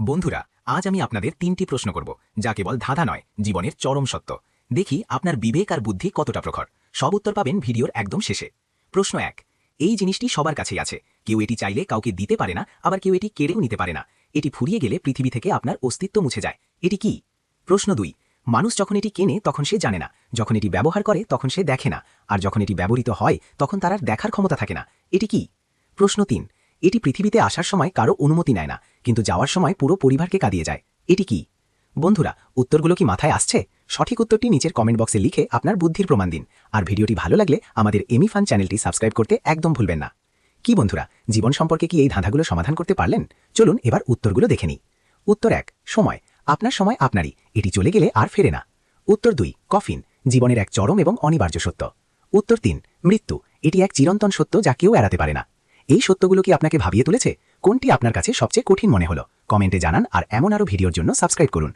বন্ধুরা, আজ আমি আপনাদের ৩টি প্রশ্ন করব, যা কেবল ধাঁধা নয়, জীবনের চরম সত্য। দেখি আপনার বিবেক আর বুদ্ধি কতটা প্রখর। সব উত্তর পাবেন ভিডিওর একদম শেষে। প্রশ্ন ১। এই জিনিসটি সবার কাছেই আছে। কেউ এটি চাইলে কাউকে দিতে পারে না, আবার কেউ এটি কেড়েও নিতে পারে না। এটি ফুরিয়ে গেলে পৃথিবী থেকে আপনার অস্তিত্ব মুছে যায়। এটি কি? প্রশ্ন ২। মানুষ যখন এটি কেনে তখন সে জানে না, যখন এটি ব্যবহার করে তখন সে দেখে না, আর যখন এটি ব্যবহৃত হয় তখন তার আর দেখার ক্ষমতা থাকে না। এটি কি? প্রশ্ন ৩। এটি পৃথিবীতে আসার সময় কারো অনুমতি নেয় না, কিন্তু যাওয়ার সময় পুরো পরিবারকে কাঁদিয়ে যায়। এটি কি? বন্ধুরা, উত্তরগুলো কি মাথায় আসছে? সঠিক উত্তরটি নিচের কমেন্ট বক্সে লিখে আপনার বুদ্ধির প্রমাণ দিন। আর ভিডিওটি ভালো লাগলে আমাদের এমি ফান চ্যানেলটি সাবস্ক্রাইব করতে একদম ভুলবেন না। কি বন্ধুরা, জীবন সম্পর্কে কি এই ধাঁধাগুলো সমাধান করতে পারলেন? চলুন এবার উত্তরগুলো দেখে নিই। উত্তর ১। সময়। আপনার সময় আপনারই, এটি চলে গেলে আর ফেরে না। উত্তর ২। কফিন। জীবনের এক চরম এবং অনিবার্য সত্য। উত্তর ৩। মৃত্যু। এটি এক চিরন্তন সত্য যা কেউ এড়াতে পারে না। এই সত্যগুলো কি আপনাকে ভাবিয়ে তুলেছে? কোনটি আপনার কাছে সবচেয়ে কঠিন মনে হলো? কমেন্টে জানান, আর এমন আরও ভিডিওর জন্য সাবস্ক্রাইব করুন।